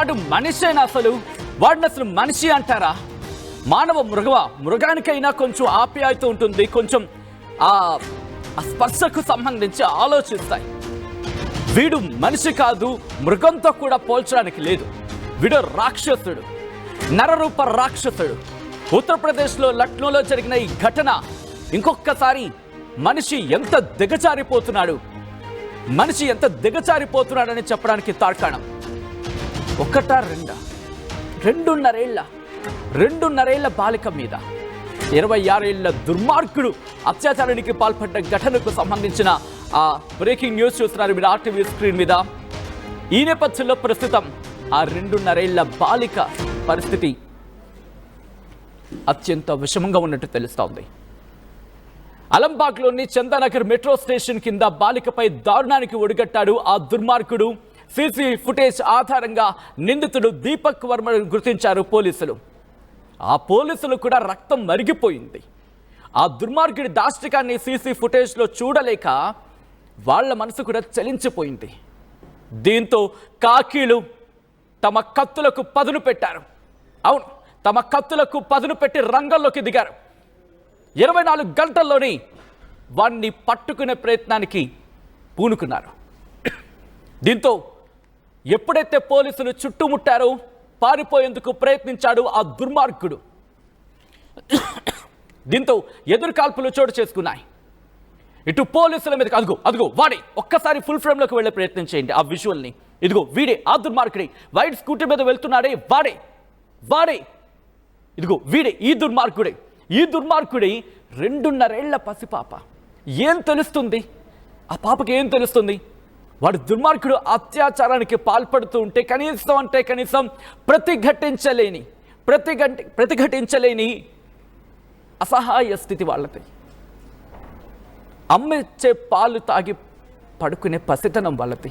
వాడు మనిషేనా అసలు? వాడిని అసలు మనిషి అంటారా? మానవ మృగానికైనా కొంచెం ఆప్యాయత ఉంటుంది, కొంచెం ఆ స్పర్శకు సంబంధించి ఆలోచిస్తాయి. వీడు మనిషి కాదు, మృగంతో కూడా పోల్చడానికి లేదు. వీడు రాక్షసుడు, నరరూప రాక్షసుడు. ఉత్తరప్రదేశ్లో లక్నోలో జరిగిన ఈ ఘటన ఇంకొకసారి మనిషి ఎంత దిగజారిపోతున్నాడని చెప్పడానికి తార్కాణం. ఒకటా రెండున్నరేళ్ల బాలిక మీద 26 ఏళ్ల దుర్మార్గుడు అత్యాచారానికి పాల్పడ్డ ఘటనకు సంబంధించిన ఆ బ్రేకింగ్ న్యూస్ చూస్తున్నారు మీరు RTV స్క్రీన్ మీద. ఈ నేపథ్యంలో ప్రస్తుతం ఆ 2.5 ఏళ్ల బాలిక పరిస్థితి అత్యంత విషమంగా ఉన్నట్టు తెలుస్తోంది. అలంబాగ్లోని చందానగర్ మెట్రో స్టేషన్ కింద బాలికపై దారుణానికి ఒడిగట్టాడు ఆ దుర్మార్గుడు. సీసీ ఫుటేజ్ ఆధారంగా నిందితుడు దీపక్ వర్మను గుర్తించారు పోలీసులు. ఆ పోలీసులు కూడా రక్తం మరిగిపోయింది. ఆ దుర్మార్గుడి దాష్టికాన్ని సీసీ ఫుటేజ్లో చూడలేక వాళ్ళ మనసు కూడా చలించిపోయింది. దీంతో కాకీలు తమ కత్తులకు పదును పెట్టారు. అవును, తమ కత్తులకు పదును పెట్టి రంగంలోకి దిగారు. 24 గంటల్లోనే వాణ్ణి పట్టుకునే ప్రయత్నానికి పూనుకున్నారు. దీంతో ఎప్పుడైతే పోలీసులు చుట్టుముట్టారో పారిపోయేందుకు ప్రయత్నించాడు ఆ దుర్మార్గుడు. దీంతో ఎదురు కాల్పులు చోటు చేసుకున్నాయి. ఇటు పోలీసుల మీద అదుగో వాడే. ఒక్కసారి ఫుల్ ఫ్రేమ్లోకి వెళ్ళే ప్రయత్నం చేయండి ఆ విజువల్ని. ఇదిగో వీడే ఆ దుర్మార్గుడే, వైట్ స్కూటీ మీద వెళ్తున్నాడే వాడే. ఇదిగో వీడే ఈ దుర్మార్గుడే. 2.5 ఏళ్ల పసిపాప. ఏం తెలుస్తుంది ఆ పాపకి? ఏం తెలుస్తుంది? వాడు దుర్మార్గుడు అత్యాచారానికి పాల్పడుతూ ఉంటే కనీసం ప్రతిఘటించలేని అసహాయ స్థితి వాళ్ళది. అమ్మిచ్చే పాలు తాగి పడుకునే పసితనం వాళ్ళది.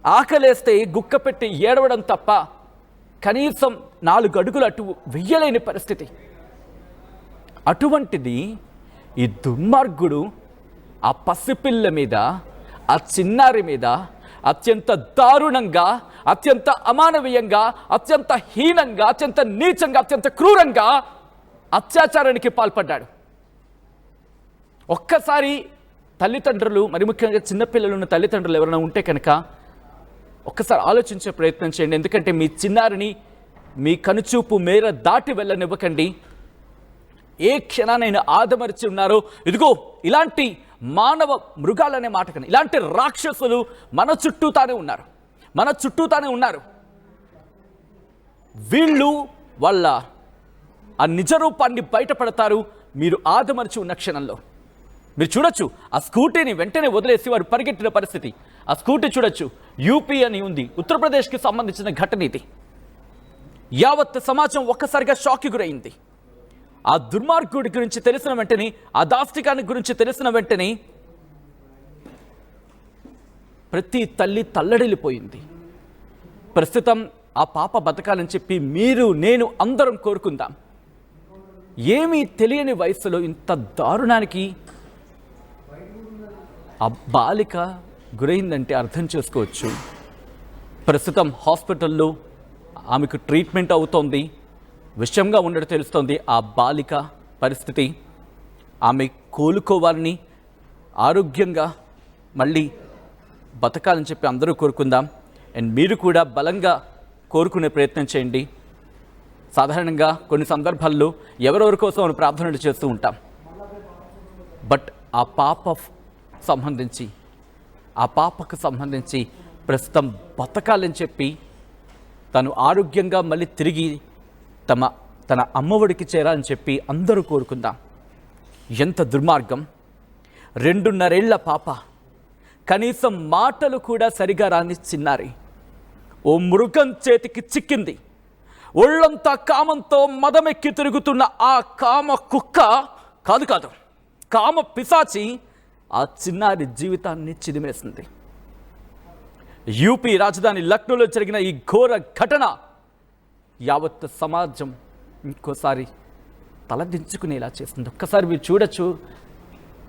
ఆకలేస్తే గుక్క పెట్టి ఏడవడం తప్ప కనీసం 4 అడుగులు అటు వెయ్యలేని పరిస్థితి. అటువంటిది ఈ దుర్మార్గుడు ఆ పసిపిల్ల మీద, ఆ చిన్నారి మీద అత్యంత దారుణంగా, అత్యంత అమానవీయంగా, అత్యంత హీనంగా, అత్యంత నీచంగా, అత్యంత క్రూరంగా అత్యాచారానికి పాల్పడ్డాడు. ఒక్కసారి తల్లిదండ్రులు, మరి ముఖ్యంగా చిన్నపిల్లలు ఉన్న తల్లిదండ్రులు ఎవరైనా ఉంటే కనుక ఒక్కసారి ఆలోచించే ప్రయత్నం చేయండి. ఎందుకంటే మీ చిన్నారిని మీ కనుచూపు మేర దాటి వెళ్ళనివ్వకండి. ఏ క్షణానైనా ఆదమరిచి ఉన్నారో. ఇదిగో ఇలాంటి మానవ మృగాలనే మాట కన్నా ఇలాంటి రాక్షసులు మన చుట్టూతానే ఉన్నారు. వీళ్ళు వాళ్ళ ఆ నిజ రూపాన్ని బయటపడతారు మీరు ఆదమరిచి ఉన్న క్షణంలో. మీరు చూడొచ్చు, ఆ స్కూటీని వెంటనే వదిలేసి వాడు పరిగెట్టిన పరిస్థితి. ఆ స్కూటీ చూడొచ్చు, యూపీ అని ఉంది, ఉత్తరప్రదేశ్కి సంబంధించిన ఘటన ఇది. యావత్ సమాజం ఒక్కసారిగా షాక్కి గురైంది. ఆ దుర్మార్గుడి గురించి తెలిసిన వెంటనే, ఆ దాష్టికాన్ని గురించి తెలిసిన వెంటనే ప్రతి తల్లి తల్లడిల్లిపోయింది. ప్రస్తుతం ఆ పాప బతకాలని చెప్పి మీరు, నేను అందరం కోరుకుందాం. ఏమీ తెలియని వయసులో ఇంత దారుణానికి ఆ బాలిక గురైందంటే అర్థం చేసుకోవచ్చు. ప్రస్తుతం హాస్పిటల్లో ఆమెకు ట్రీట్మెంట్ అవుతోంది. విషయంగా ఉండడం తెలుస్తోంది ఆ బాలిక పరిస్థితి. ఆమె కోలుకోవాలని, ఆరోగ్యంగా మళ్ళీ బతకాలని చెప్పి అందరూ కోరుకుందాం. అండ్ మీరు కూడా బలంగా కోరుకునే ప్రయత్నం చేయండి. సాధారణంగా కొన్ని సందర్భాల్లో ఎవరెవరి కోసం మనం ప్రార్థనలు చేస్తూ ఉంటాం. బట్ ఆ పాపకు సంబంధించి ప్రస్తుతం బతకాలని చెప్పి తను ఆరోగ్యంగా మళ్ళీ తిరిగి తన అమ్మఒడికి చేరాలని చెప్పి అందరూ కోరుకుందాం. ఎంత దుర్మార్గం! 2.5 ఏళ్ల పాప, కనీసం మాటలు కూడా సరిగా రాని చిన్నారి ఓ మృగం చేతికి చిక్కింది. ఒళ్ళంతా కామంతో మదమెక్కి తిరుగుతున్న ఆ కామ కుక్క కాదు కామ పిశాచి ఆ చిన్నారి జీవితాన్ని చిదిమేసింది. యూపీ రాజధాని లక్నోలో జరిగిన ఈ ఘోర ఘటన యావత్ సమాజం ఇంకోసారి తలదించుకునేలా చేస్తుంది. ఒక్కసారి మీరు చూడొచ్చు,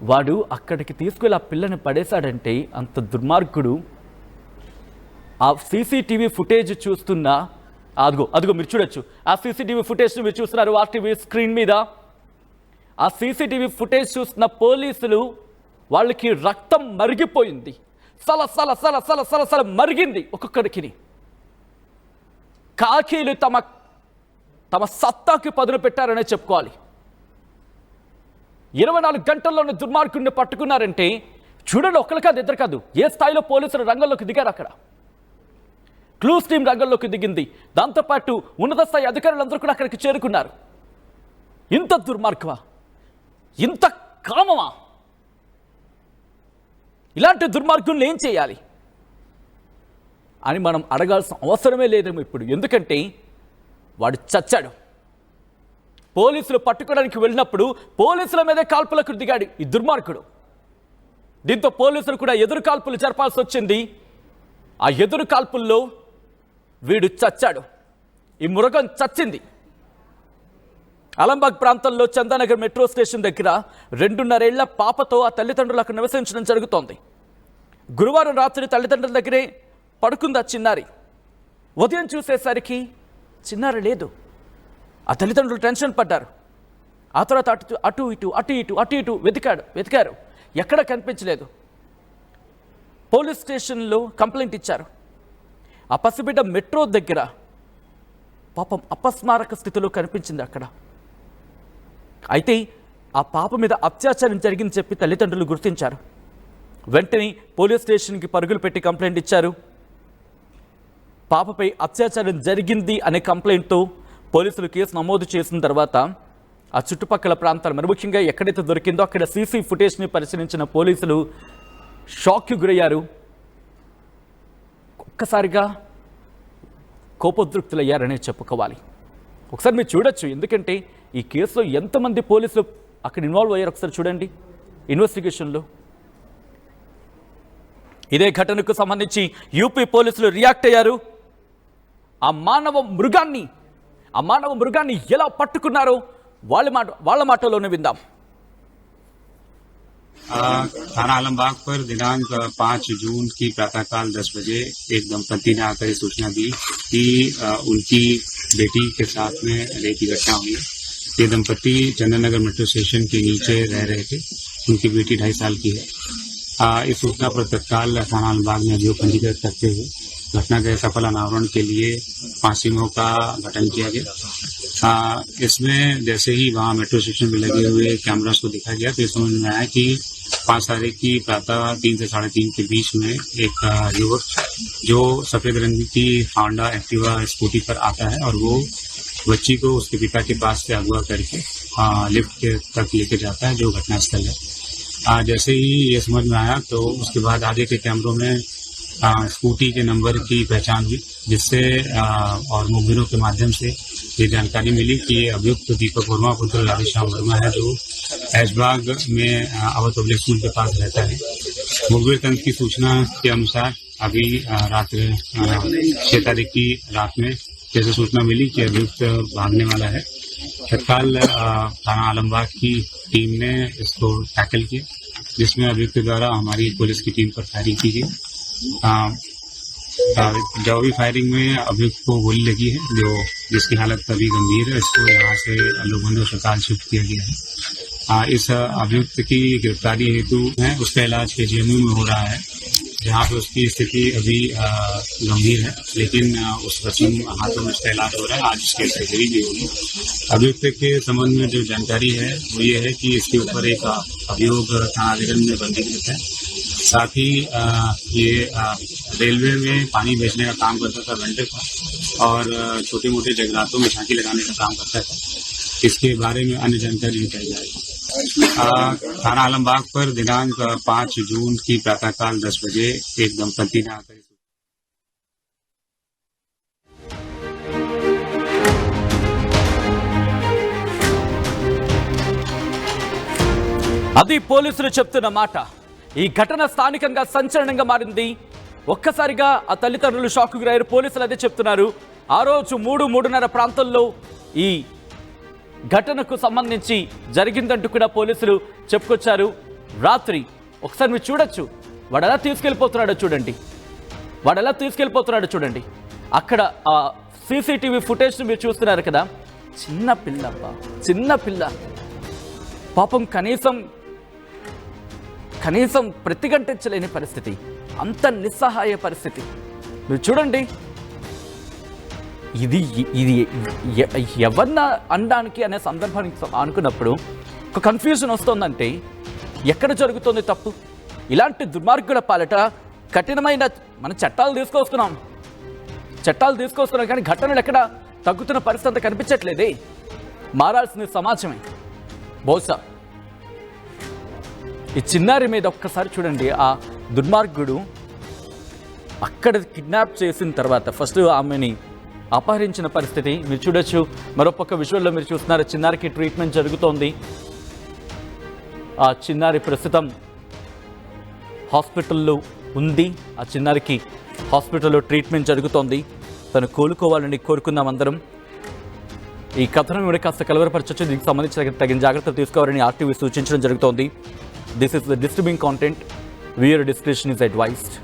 వాడు అక్కడికి తీసుకెళ్ళి ఆ పిల్లని పడేశాడంటే అంత దుర్మార్గుడు ఆ సీసీటీవీ ఫుటేజ్ చూస్తున్నా అదిగో మీరు చూడొచ్చు. ఆ సీసీటీవీ ఫుటేజ్ని మీరు చూస్తున్నారు ఆర్టీవీ స్క్రీన్ మీద. ఆ సీసీటీవీ ఫుటేజ్ చూస్తున్న పోలీసులు వాళ్ళకి రక్తం మరిగిపోయింది. సల సల సల సల సల సల మరిగింది ఒక్కొక్కడికి. కాకీలు తమ సత్తాకి పదును పెట్టారనే చెప్పుకోవాలి. 24 గంటల్లోనే దుర్మార్గుడిని పట్టుకున్నారంటే చూడండి, ఒకరు కాదు ఇద్దరు కాదు, ఏ స్థాయిలో పోలీసులు రంగంలోకి దిగారు. అక్కడ క్లూస్ టీం రంగంలోకి దిగింది. దాంతోపాటు ఉన్నత స్థాయి అధికారులందరూ కూడా అక్కడికి చేరుకున్నారు. ఇంత దుర్మార్గమా, ఇంత కామమా? ఇలాంటి దుర్మార్గుల్ని ఏం చేయాలి అని మనం అడగాల్సిన అవసరమే లేదేమో ఇప్పుడు. ఎందుకంటే వాడు చచ్చాడు. పోలీసులు పట్టుకోవడానికి వెళ్ళినప్పుడు పోలీసుల మీదే కాల్పులకు దిగాడు ఈ దుర్మార్గుడు. దీంతో పోలీసులు కూడా ఎదురు కాల్పులు జరపాల్సి వచ్చింది. ఆ ఎదురు కాల్పుల్లో వీడు చచ్చాడు. ఈ మృగం చచ్చింది. అలంబాగ్ ప్రాంతంలో చందానగర్ మెట్రో స్టేషన్ దగ్గర 2.5 ఏళ్ల పాపతో ఆ తల్లిదండ్రులు అక్కడ నివసించడం జరుగుతోంది. గురువారం రాత్రి తల్లిదండ్రుల దగ్గరే పడుకుంది ఆ చిన్నారి. ఉదయం చూసేసరికి చిన్నారి లేదు. ఆ తల్లిదండ్రులు టెన్షన్ పడ్డారు. ఆ తర్వాత అటు ఇటు వెతికారు. ఎక్కడ కనిపించలేదు. పోలీస్ స్టేషన్లో కంప్లైంట్ ఇచ్చారు. ఆ పసిబిడ్డ మెట్రో దగ్గర పాపం అపస్మారక స్థితిలో కనిపించింది అక్కడ. అయితే ఆ పాప మీద అత్యాచారం జరిగిందని చెప్పి తల్లిదండ్రులు గుర్తించారు. వెంటనే పోలీస్ స్టేషన్కి పరుగులు పెట్టి కంప్లైంట్ ఇచ్చారు. పాపపై అత్యాచారం జరిగింది అనే కంప్లైంట్తో పోలీసులు కేసు నమోదు చేసిన తర్వాత ఆ చుట్టుపక్కల ప్రాంతాలు, మరి ముఖ్యంగా ఎక్కడైతే దొరికిందో అక్కడ సీసీ ఫుటేజ్ని పరిశీలించిన పోలీసులు షాక్కి గురయ్యారు. ఒక్కసారిగా కోపోద్రిక్తులయ్యారనే చెప్పుకోవాలి. ఒకసారి మీరు చూడొచ్చు, ఎందుకంటే ఈ కేసులో ఎంతమంది పోలీసులు అక్కడ ఇన్వాల్వ్ అయ్యారు ఒకసారి చూడండి ఇన్వెస్టిగేషన్లో. ఇదే ఘటనకు సంబంధించి యూపీ పోలీసులు రియాక్ట్ అయ్యారు. ఆ మానవ మృగాన్ని ఎలా పట్టుకున్నారో వాళ్ళ మాటలోనే విందాం. थाना आलमबाग पर दिनांक 5 जून की प्रातःकाल 10 बजे एक दंपति ने आकर सूचना दी कि उनकी बेटी के साथ में रेप की घटना हुई। ये दंपति चंदननगर मेट्रो स्टेशन के नीचे रह रहे थे। उनकी बेटी 2.5 साल की है। इस सूचना पर तत्काल थाना आलमबाग में अभियोग पंजीकृत करते हुए घटना के सफल अनावरण के लिए 5 टीमों का गठन किया गया। इसमें जैसे ही वहाँ मेट्रो स्टेशन में लगे हुए कैमरास को देखा गया तो समझ में आया कि 5 तारीख की प्रातः 3 से 3:30 के बीच में एक युवक जो सफेद रंग की होंडा एक्टिवा स्कूटी पर आता है और वो बच्ची को उसके पिता के पास से अगवा करके लिफ्ट तक लेके जाता है, जो घटनास्थल है। जैसे ही ये समझ में आया तो उसके बाद आगे के कैमरों में स्कूटी के नंबर की पहचान हुई, जिससे और मुखबिरों के माध्यम से ये जानकारी मिली कि अभियुक्त दीपक वर्मा पुत्र राधेश्याम वर्मा है, जो ऐशबाग में अवध पब्लिक स्कूल के पास रहता है। मुखबिर तंत्र की सूचना के अनुसार अभी रात 6 तारीख की रात में जैसे सूचना मिली कि अभियुक्त भागने वाला है, तत्काल थाना आलमबाग की टीम ने इसको टैकल किया, जिसमें अभियुक्त द्वारा हमारी पुलिस की टीम पर फायरिंग की गई। जवाबी फायरिंग में अभियुक्त को गोली लगी है, जिसकी हालत अभी गंभीर है। इसको यहाँ से लोगों अस्पताल शिफ्ट किया गया है। इस अभियुक्त की गिरफ्तारी हेतु है उसका इलाज KGMU में हो रहा है, जहाँ पे उसकी स्थिति अभी गंभीर है, लेकिन उस रस्म हाथों में उसका इलाज हो रहा है। आज उसकी सर्जरी भी होगी। अभियुक्त के संबंध में जो जानकारी है वो ये है कि इसके ऊपर एक अभियोग थाना में पंजीकृत है। साथ ही ये रेलवे में पानी बेचने का काम करता था वेंडर का, और छोटे मोटे जगरातों में झांकी लगाने का काम करता था। इसके बारे में अन्य जानकारी जुटाई जाएगी। थाना आलमबाग पर दिनांक 5 जून की प्रातःकाल 10 बजे एक दंपति ने आकर అది పోలీసులు చెప్తున్న మాట. ఈ ఘటన స్థానికంగా సంచలనంగా మారింది. ఒక్కసారిగా ఆ తల్లిదండ్రులు షాక్ గురయ్యారు. పోలీసులు అదే చెప్తున్నారు. ఆ రోజు 3:30 ప్రాంతంలో ఈ ఘటనకు సంబంధించి జరిగిందంటూ కూడా పోలీసులు చెప్పుకొచ్చారు. రాత్రి ఒకసారి మీరు చూడొచ్చు, వాడు ఎలా తీసుకెళ్ళిపోతున్నాడో చూడండి. వాడు ఎలా తీసుకెళ్ళిపోతున్నాడు చూడండి. అక్కడ ఆ సీసీటీవీ ఫుటేజ్ని మీరు చూస్తున్నారు కదా, చిన్న పిల్ల అబ్బా, చిన్న పిల్ల పాపం, కనీసం ప్రతిఘటించలేని పరిస్థితి, అంత నిస్సహాయ పరిస్థితి. మీరు చూడండి, ఇది ఎవరిన అనడానికి అనే సందర్భానికి అనుకున్నప్పుడు ఒక కన్ఫ్యూజన్ వస్తుందంటే ఎక్కడ జరుగుతుంది తప్పు? ఇలాంటి దుర్మార్గుల పాలట కఠినమైన మన చట్టాలు తీసుకొస్తున్నాం కానీ ఘటనలు ఎక్కడ తగ్గుతున్న పరిస్థితి కనిపించట్లేదే. మారాల్సిన సమాజమే. బహుశా ఈ చిన్నారి మీద ఒక్కసారి చూడండి, ఆ దుర్మార్గుడు అక్కడ కిడ్నాప్ చేసిన తర్వాత ఫస్ట్ ఆమెని అపహరించిన పరిస్థితి మీరు చూడొచ్చు. మరోపక్క విజువల్లో మీరు చూస్తున్నారు, చిన్నారికి ట్రీట్మెంట్ జరుగుతోంది. ఆ చిన్నారి ప్రస్తుతం హాస్పిటల్లో ఉంది. ఆ చిన్నారికి హాస్పిటల్లో ట్రీట్మెంట్ జరుగుతోంది. తను కోలుకోవాలని కోరుకుందాం అందరం. ఈ కథనం కూడా కాస్త కలవరపరచొచ్చు. దీనికి సంబంధించిన తగిన జాగ్రత్తలు తీసుకోవాలని ఆర్టీవీ సూచించడం జరుగుతోంది. This is the disturbing content. Viewer description is advised.